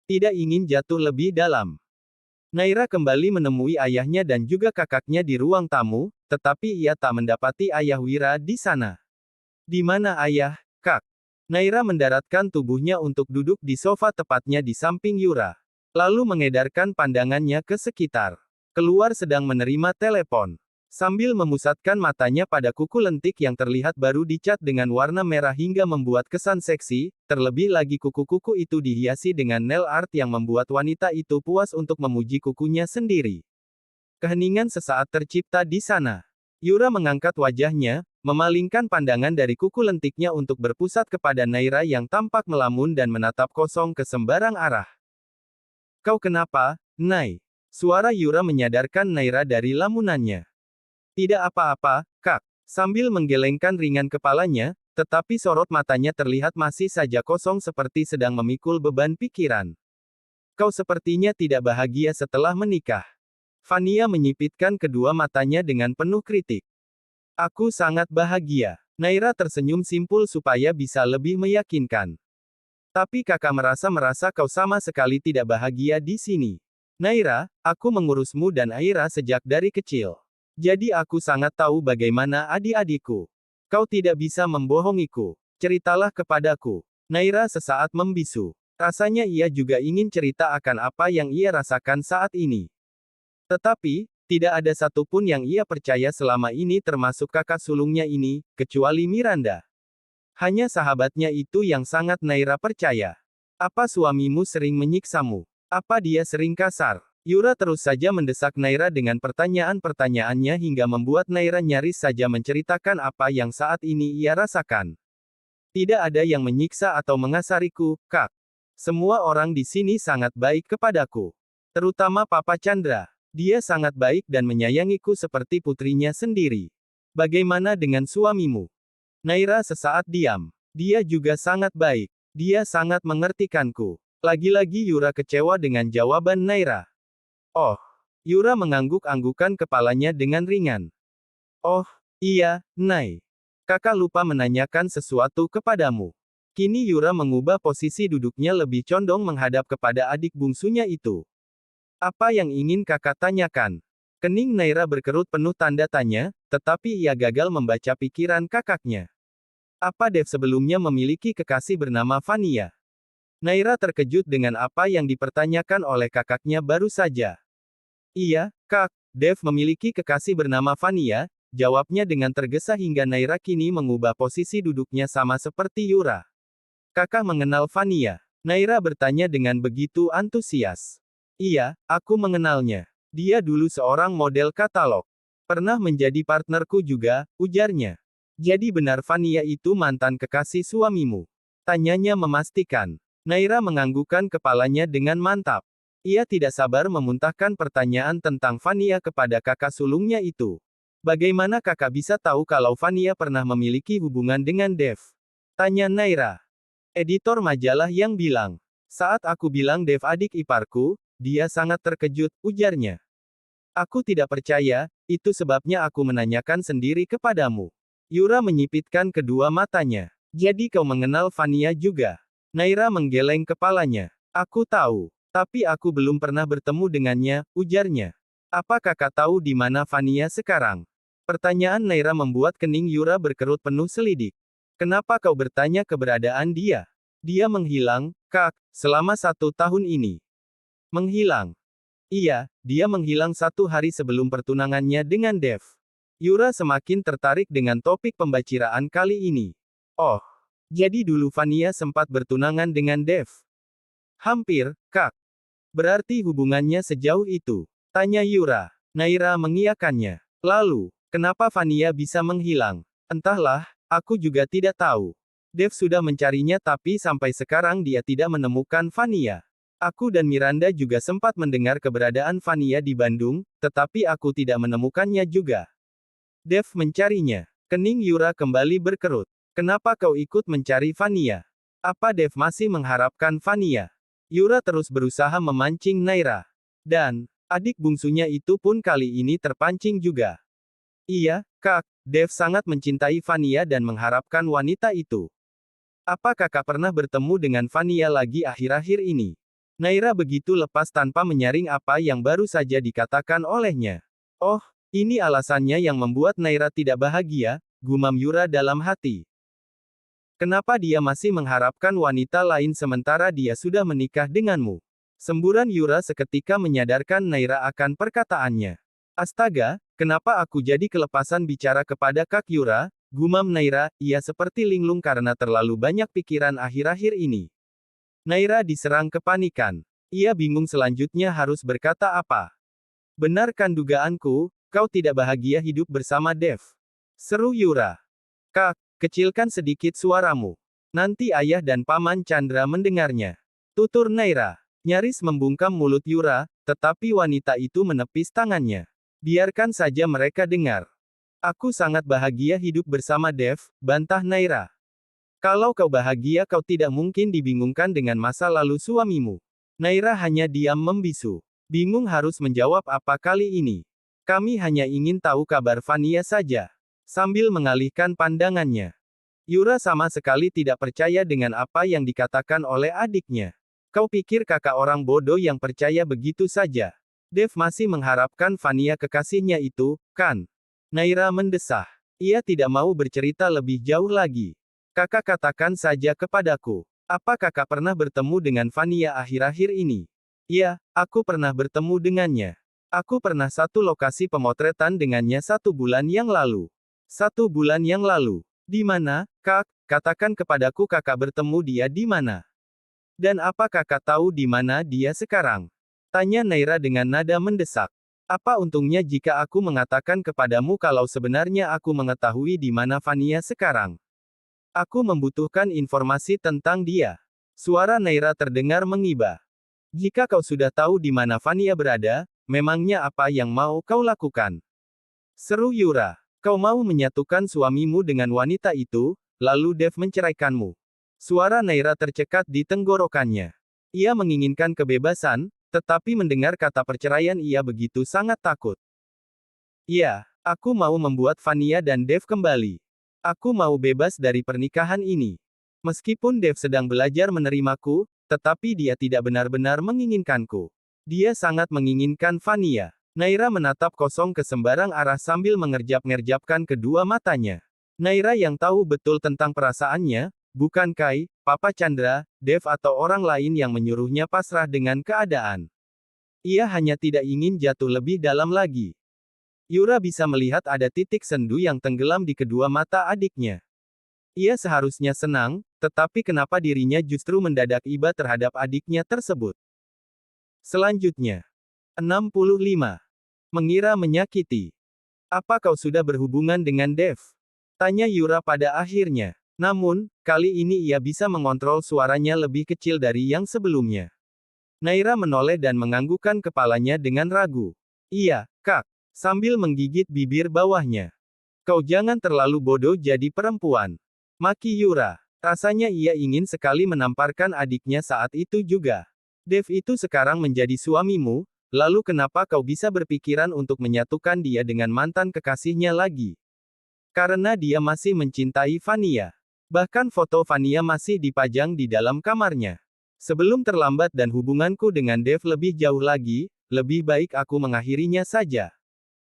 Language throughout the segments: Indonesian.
tidak ingin jatuh lebih dalam. Naira kembali menemui ayahnya dan juga kakaknya di ruang tamu, tetapi ia tak mendapati ayah Wira di sana. Di mana ayah, Kak? Naira mendaratkan tubuhnya untuk duduk di sofa tepatnya di samping Yura. Lalu mengedarkan pandangannya ke sekitar. Keluar sedang menerima telepon. Sambil memusatkan matanya pada kuku lentik yang terlihat baru dicat dengan warna merah hingga membuat kesan seksi, terlebih lagi kuku-kuku itu dihiasi dengan nail art yang membuat wanita itu puas untuk memuji kukunya sendiri. Keheningan sesaat tercipta di sana. Yura mengangkat wajahnya, memalingkan pandangan dari kuku lentiknya untuk berpusat kepada Naira yang tampak melamun dan menatap kosong ke sembarang arah. Kau kenapa, Nay? Suara Yura menyadarkan Naira dari lamunannya. Tidak apa-apa, Kak. Sambil menggelengkan ringan kepalanya, tetapi sorot matanya terlihat masih saja kosong seperti sedang memikul beban pikiran. Kau sepertinya tidak bahagia setelah menikah. Fania menyipitkan kedua matanya dengan penuh kritik. Aku sangat bahagia. Naira tersenyum simpul supaya bisa lebih meyakinkan. Tapi kakak merasa kau sama sekali tidak bahagia di sini. Naira, aku mengurusmu dan Aira sejak dari kecil. Jadi aku sangat tahu bagaimana adik-adikku. Kau tidak bisa membohongiku. Ceritalah kepadaku. Naira sesaat membisu. Rasanya ia juga ingin cerita akan apa yang ia rasakan saat ini. Tetapi, tidak ada satupun yang ia percaya selama ini termasuk kakak sulungnya ini, kecuali Miranda. Hanya sahabatnya itu yang sangat Naira percaya. Apa suamimu sering menyiksamu? Apa dia sering kasar? Yura terus saja mendesak Naira dengan pertanyaan-pertanyaannya hingga membuat Naira nyaris saja menceritakan apa yang saat ini ia rasakan. Tidak ada yang menyiksa atau mengasariku, Kak. Semua orang di sini sangat baik kepadaku. Terutama Papa Chandra. Dia sangat baik dan menyayangiku seperti putrinya sendiri. Bagaimana dengan suamimu? Naira sesaat diam. Dia juga sangat baik. Dia sangat mengertikanku. Lagi-lagi Yura kecewa dengan jawaban Naira. Oh. Yura mengangguk-anggukan kepalanya dengan ringan. Oh, iya, Nay. Kakak lupa menanyakan sesuatu kepadamu. Kini Yura mengubah posisi duduknya lebih condong menghadap kepada adik bungsunya itu. Apa yang ingin kakak tanyakan? Kening Naira berkerut penuh tanda tanya, tetapi ia gagal membaca pikiran kakaknya. Apa Dev sebelumnya memiliki kekasih bernama Fania? Naira terkejut dengan apa yang dipertanyakan oleh kakaknya baru saja. Iya, Kak, Dev memiliki kekasih bernama Fania, jawabnya dengan tergesa hingga Naira kini mengubah posisi duduknya sama seperti Yura. Kakak mengenal Fania? Naira bertanya dengan begitu antusias. Iya, aku mengenalnya. Dia dulu seorang model katalog. Pernah menjadi partnerku juga, ujarnya. Jadi benar Fania itu mantan kekasih suamimu? Tanyanya memastikan. Naira menganggukkan kepalanya dengan mantap. Ia tidak sabar memuntahkan pertanyaan tentang Fania kepada kakak sulungnya itu. Bagaimana kakak bisa tahu kalau Fania pernah memiliki hubungan dengan Dev? Tanya Naira. Editor majalah yang bilang. Saat aku bilang Dev adik iparku, dia sangat terkejut, ujarnya. Aku tidak percaya, itu sebabnya aku menanyakan sendiri kepadamu. Yura menyipitkan kedua matanya. Jadi kau mengenal Fania juga? Naira menggeleng kepalanya. Aku tahu. Tapi aku belum pernah bertemu dengannya, ujarnya. Apa kakak tahu di mana Fania sekarang? Pertanyaan Naira membuat kening Yura berkerut penuh selidik. Kenapa kau bertanya keberadaan dia? Dia menghilang, Kak, selama 1 tahun ini. Menghilang? Iya, dia menghilang 1 hari sebelum pertunangannya dengan Dev. Yura semakin tertarik dengan topik pembaciraan kali ini. Oh, jadi dulu Fania sempat bertunangan dengan Dev? Hampir, Kak. Berarti hubungannya sejauh itu? Tanya Yura. Naira mengiyakannya. Lalu, kenapa Fania bisa menghilang? Entahlah, aku juga tidak tahu. Dev sudah mencarinya tapi sampai sekarang dia tidak menemukan Fania. Aku dan Miranda juga sempat mendengar keberadaan Fania di Bandung, tetapi aku tidak menemukannya juga. Dev mencarinya. Kening Yura kembali berkerut. Kenapa kau ikut mencari Fania? Apa Dev masih mengharapkan Fania? Yura terus berusaha memancing Naira. Dan, adik bungsunya itu pun kali ini terpancing juga. Iya, Kak, Dev sangat mencintai Fania dan mengharapkan wanita itu. Apa kakak pernah bertemu dengan Fania lagi akhir-akhir ini? Naira begitu lepas tanpa menyaring apa yang baru saja dikatakan olehnya. Oh, ini alasannya yang membuat Naira tidak bahagia, gumam Yura dalam hati. Kenapa dia masih mengharapkan wanita lain sementara dia sudah menikah denganmu? Semburan Yura seketika menyadarkan Naira akan perkataannya. Astaga, kenapa aku jadi kelepasan bicara kepada Kak Yura? Gumam Naira, ia seperti linglung karena terlalu banyak pikiran akhir-akhir ini. Naira diserang kepanikan. Ia bingung selanjutnya harus berkata apa. Benarkan dugaanku, kau tidak bahagia hidup bersama Dev. Seru Yura. Kak, kecilkan sedikit suaramu. Nanti ayah dan paman Chandra mendengarnya. Tutur Naira. Nyaris membungkam mulut Yura, tetapi wanita itu menepis tangannya. Biarkan saja mereka dengar. Aku sangat bahagia hidup bersama Dev, bantah Naira. Kalau kau bahagia kau tidak mungkin dibingungkan dengan masa lalu suamimu. Naira hanya diam membisu. Bingung harus menjawab apa kali ini. Kami hanya ingin tahu kabar Vania saja. Sambil mengalihkan pandangannya. Yura sama sekali tidak percaya dengan apa yang dikatakan oleh adiknya. Kau pikir kakak orang bodoh yang percaya begitu saja? Dev masih mengharapkan Vania kekasihnya itu, kan? Naira mendesah. Ia tidak mau bercerita lebih jauh lagi. Kakak katakan saja kepadaku. Apa kakak pernah bertemu dengan Vania akhir-akhir ini? Iya, aku pernah bertemu dengannya. Aku pernah satu lokasi pemotretan dengannya 1 bulan yang lalu. 1 bulan yang lalu. Di mana, Kak? Katakan kepadaku kakak bertemu dia di mana. Dan apa kakak tahu di mana dia sekarang? Tanya Naira dengan nada mendesak. Apa untungnya jika aku mengatakan kepadamu kalau sebenarnya aku mengetahui di mana Vania sekarang? Aku membutuhkan informasi tentang dia. Suara Naira terdengar mengiba. Jika kau sudah tahu di mana Vania berada, memangnya apa yang mau kau lakukan? Seru Yura. Kau mau menyatukan suamimu dengan wanita itu, lalu Dev menceraikanmu. Suara Naira tercekat di tenggorokannya. Ia menginginkan kebebasan, tetapi mendengar kata perceraian ia begitu sangat takut. Iya, aku mau membuat Vania dan Dev kembali. Aku mau bebas dari pernikahan ini. Meskipun Dev sedang belajar menerimaku, tetapi dia tidak benar-benar menginginkanku. Dia sangat menginginkan Vania. Naira menatap kosong ke sembarang arah sambil mengerjap-ngerjapkan kedua matanya. Naira yang tahu betul tentang perasaannya, bukan Kai, Papa Chandra, Dev atau orang lain yang menyuruhnya pasrah dengan keadaan. Ia hanya tidak ingin jatuh lebih dalam lagi. Yura bisa melihat ada titik sendu yang tenggelam di kedua mata adiknya. Ia seharusnya senang, tetapi kenapa dirinya justru mendadak iba terhadap adiknya tersebut. Selanjutnya. 65. Mengira menyakiti. Apa kau sudah berhubungan dengan Dev? Tanya Yura pada akhirnya. Namun, kali ini ia bisa mengontrol suaranya lebih kecil dari yang sebelumnya. Naira menoleh dan menganggukkan kepalanya dengan ragu. Iya, Kak. Sambil menggigit bibir bawahnya. Kau jangan terlalu bodoh jadi perempuan. Maki Yura. Rasanya ia ingin sekali menamparkan adiknya saat itu juga. Dev itu sekarang menjadi suamimu, lalu kenapa kau bisa berpikiran untuk menyatukan dia dengan mantan kekasihnya lagi? Karena dia masih mencintai Vania. Bahkan foto Vania masih dipajang di dalam kamarnya. Sebelum terlambat dan hubunganku dengan Dev lebih jauh lagi, lebih baik aku mengakhirinya saja.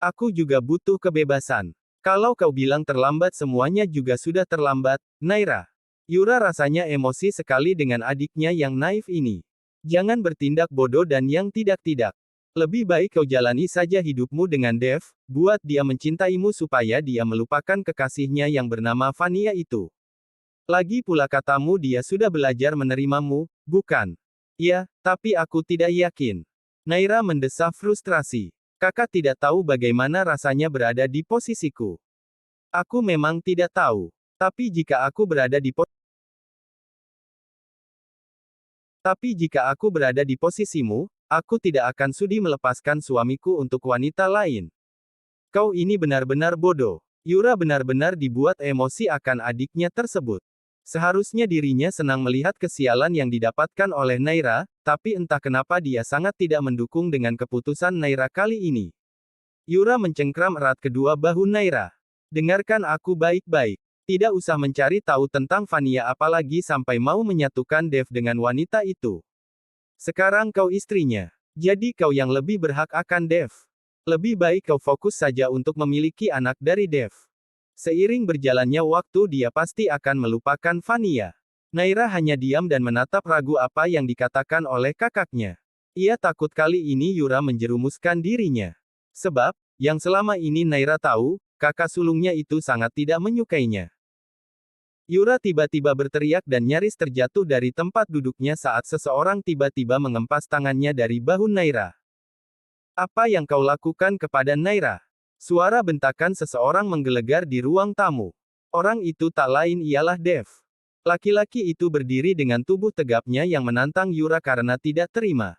Aku juga butuh kebebasan. Kalau kau bilang terlambat semuanya juga sudah terlambat, Naira. Yura rasanya emosi sekali dengan adiknya yang naif ini. Jangan bertindak bodoh dan yang tidak-tidak. Lebih baik kau jalani saja hidupmu dengan Dev, buat dia mencintaimu supaya dia melupakan kekasihnya yang bernama Vania itu. Lagi pula katamu dia sudah belajar menerimamu, bukan? Ya, tapi aku tidak yakin. Naira mendesah frustrasi. Kakak tidak tahu bagaimana rasanya berada di posisiku. Aku memang tidak tahu. Tapi jika aku berada di posisimu, aku tidak akan sudi melepaskan suamiku untuk wanita lain. Kau ini benar-benar bodoh. Yura benar-benar dibuat emosi akan adiknya tersebut. Seharusnya dirinya senang melihat kesialan yang didapatkan oleh Naira, tapi entah kenapa dia sangat tidak mendukung dengan keputusan Naira kali ini. Yura mencengkram erat kedua bahu Naira. Dengarkan aku baik-baik. Tidak usah mencari tahu tentang Vania apalagi sampai mau menyatukan Dev dengan wanita itu. Sekarang kau istrinya. Jadi kau yang lebih berhak akan Dev. Lebih baik kau fokus saja untuk memiliki anak dari Dev. Seiring berjalannya waktu dia pasti akan melupakan Vania. Naira hanya diam dan menatap ragu apa yang dikatakan oleh kakaknya. Ia takut kali ini Yura menjerumuskan dirinya. Sebab, yang selama ini Naira tahu, kakak sulungnya itu sangat tidak menyukainya. Yura tiba-tiba berteriak dan nyaris terjatuh dari tempat duduknya saat seseorang tiba-tiba mengempas tangannya dari bahu Naira. Apa yang kau lakukan kepada Naira? Suara bentakan seseorang menggelegar di ruang tamu. Orang itu tak lain ialah Dev. Laki-laki itu berdiri dengan tubuh tegapnya yang menantang Yura karena tidak terima.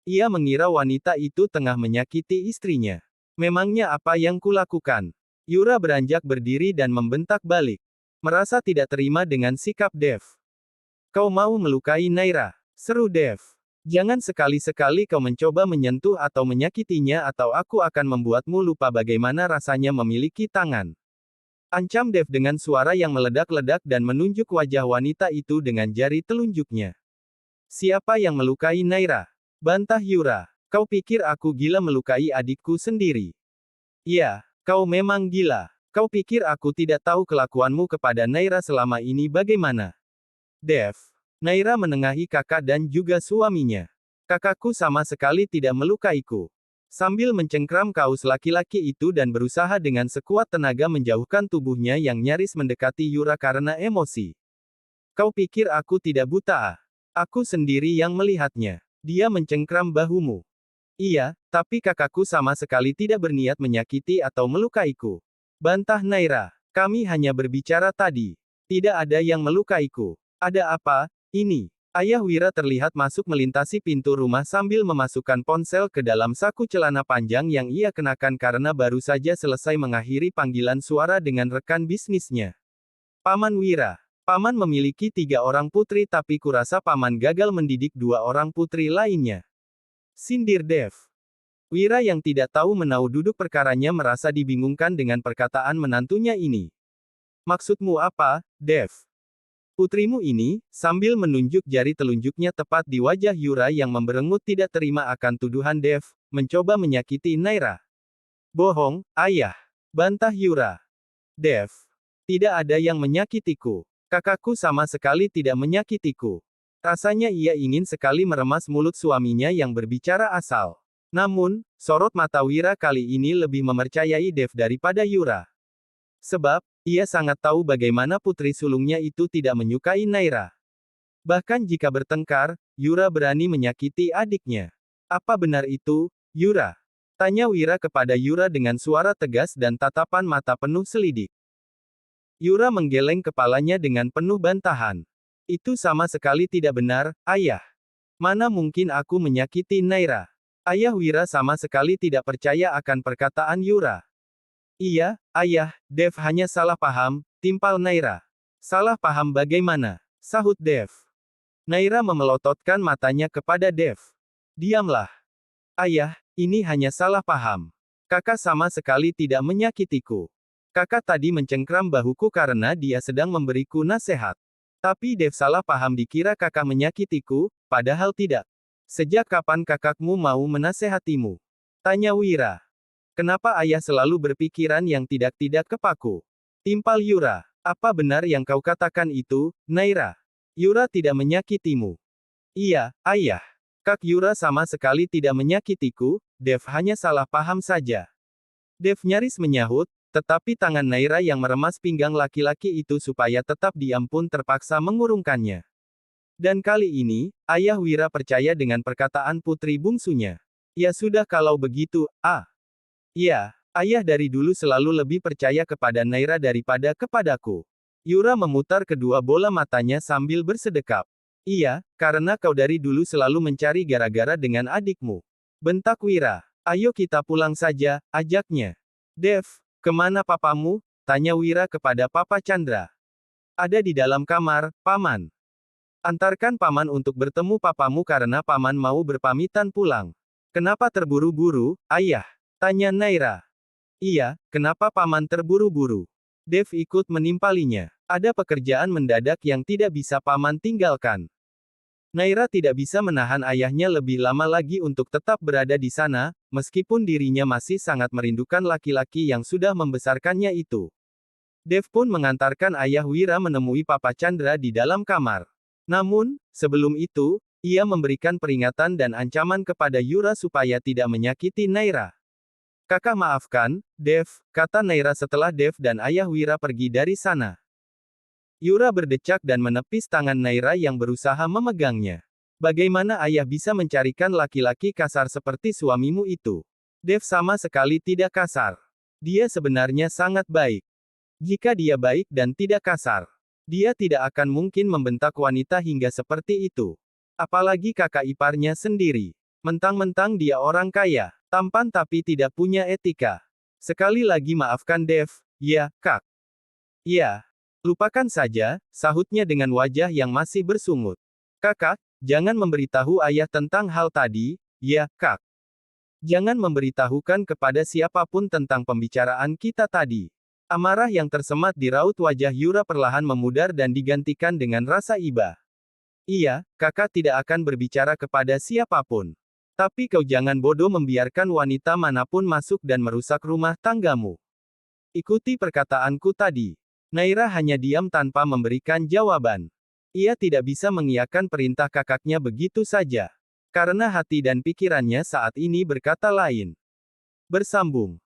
Ia mengira wanita itu tengah menyakiti istrinya. Memangnya apa yang kulakukan? Yura beranjak berdiri dan membentak balik. Merasa tidak terima dengan sikap Dev. Kau mau melukai Naira? Seru Dev. Jangan sekali-sekali kau mencoba menyentuh atau menyakitinya atau aku akan membuatmu lupa bagaimana rasanya memiliki tangan. Ancam Dev dengan suara yang meledak-ledak dan menunjuk wajah wanita itu dengan jari telunjuknya. Siapa yang melukai Naira? Bantah Yura. Kau pikir aku gila melukai adikku sendiri? Ya, kau memang gila. Kau pikir aku tidak tahu kelakuanmu kepada Naira selama ini bagaimana? Dev. Naira menengahi kakak dan juga suaminya. Kakakku sama sekali tidak melukaiku. Sambil mencengkram kaus laki-laki itu dan berusaha dengan sekuat tenaga menjauhkan tubuhnya yang nyaris mendekati Yura karena emosi. Kau pikir aku tidak buta? Aku sendiri yang melihatnya. Dia mencengkram bahumu. Iya, tapi kakakku sama sekali tidak berniat menyakiti atau melukaiku. Bantah Naira. Kami hanya berbicara tadi. Tidak ada yang melukaiku. Ada apa? Ini. Ayah Wira terlihat masuk melintasi pintu rumah sambil memasukkan ponsel ke dalam saku celana panjang yang ia kenakan karena baru saja selesai mengakhiri panggilan suara dengan rekan bisnisnya. Paman Wira. Paman memiliki 3 orang putri tapi kurasa paman gagal mendidik 2 orang putri lainnya. Sindir Dev. Wira yang tidak tahu menau duduk perkaranya merasa dibingungkan dengan perkataan menantunya ini. Maksudmu apa, Dev? Putrimu ini, sambil menunjuk jari telunjuknya tepat di wajah Yura yang memberengut tidak terima akan tuduhan Dev, mencoba menyakiti Naira. Bohong, ayah. Bantah Yura. Dev. Tidak ada yang menyakitiku. Kakakku sama sekali tidak menyakitiku. Rasanya ia ingin sekali meremas mulut suaminya yang berbicara asal. Namun, sorot mata Wira kali ini lebih mempercayai Dev daripada Yura. Sebab, ia sangat tahu bagaimana putri sulungnya itu tidak menyukai Naira. Bahkan jika bertengkar, Yura berani menyakiti adiknya. Apa benar itu, Yura? Tanya Wira kepada Yura dengan suara tegas dan tatapan mata penuh selidik. Yura menggeleng kepalanya dengan penuh bantahan. Itu sama sekali tidak benar, ayah. Mana mungkin aku menyakiti Naira? Ayah Wira sama sekali tidak percaya akan perkataan Yura. Iya, ayah, Dev hanya salah paham, timpal Naira. Salah paham bagaimana? Sahut Dev. Naira memelototkan matanya kepada Dev. Diamlah. Ayah, ini hanya salah paham. Kakak sama sekali tidak menyakitiku. Kakak tadi mencengkram bahuku karena dia sedang memberiku nasihat. Tapi Dev salah paham dikira kakak menyakitiku, padahal tidak. Sejak kapan kakakmu mau menasehatimu? Tanya Wira. Kenapa ayah selalu berpikiran yang tidak-tidak kepaku? Timpal Yura. Apa benar yang kau katakan itu, Naira? Yura tidak menyakitimu. Iya, ayah. Kak Yura sama sekali tidak menyakitiku, Dev hanya salah paham saja. Dev nyaris menyahut, tetapi tangan Naira yang meremas pinggang laki-laki itu supaya tetap diam pun terpaksa mengurungkannya. Dan kali ini, ayah Wira percaya dengan perkataan putri bungsunya. Ya sudah kalau begitu, ya, ayah dari dulu selalu lebih percaya kepada Naira daripada kepadaku. Yura memutar kedua bola matanya sambil bersedekap. Iya, karena kau dari dulu selalu mencari gara-gara dengan adikmu. Bentak Wira. Ayo kita pulang saja, ajaknya. Dev, kemana papamu? Tanya Wira kepada Papa Chandra. Ada di dalam kamar, Paman. Antarkan paman untuk bertemu papamu karena paman mau berpamitan pulang. Kenapa terburu-buru, ayah? Tanya Naira. Iya, kenapa paman terburu-buru? Dev ikut menimpalinya. Ada pekerjaan mendadak yang tidak bisa paman tinggalkan. Naira tidak bisa menahan ayahnya lebih lama lagi untuk tetap berada di sana, meskipun dirinya masih sangat merindukan laki-laki yang sudah membesarkannya itu. Dev pun mengantarkan ayah Wira menemui Papa Chandra di dalam kamar. Namun, sebelum itu, ia memberikan peringatan dan ancaman kepada Yura supaya tidak menyakiti Naira. Kakak maafkan, Dev, kata Naira setelah Dev dan ayah Wira pergi dari sana. Yura berdecak dan menepis tangan Naira yang berusaha memegangnya. Bagaimana ayah bisa mencarikan laki-laki kasar seperti suamimu itu? Dev sama sekali tidak kasar. Dia sebenarnya sangat baik. Jika dia baik dan tidak kasar, dia tidak akan mungkin membentak wanita hingga seperti itu. Apalagi kakak iparnya sendiri. Mentang-mentang dia orang kaya, tampan tapi tidak punya etika. Sekali lagi maafkan Dev, ya, Kak. Ya. Lupakan saja, sahutnya dengan wajah yang masih bersungut. Kakak, jangan memberitahu ayah tentang hal tadi, ya, Kak. Jangan memberitahukan kepada siapapun tentang pembicaraan kita tadi. Amarah yang tersemat di raut wajah Yura perlahan memudar dan digantikan dengan rasa iba. Iya, kakak tidak akan berbicara kepada siapapun. Tapi kau jangan bodoh membiarkan wanita manapun masuk dan merusak rumah tanggamu. Ikuti perkataanku tadi. Naira hanya diam tanpa memberikan jawaban. Ia tidak bisa mengiyakan perintah kakaknya begitu saja. Karena hati dan pikirannya saat ini berkata lain. Bersambung.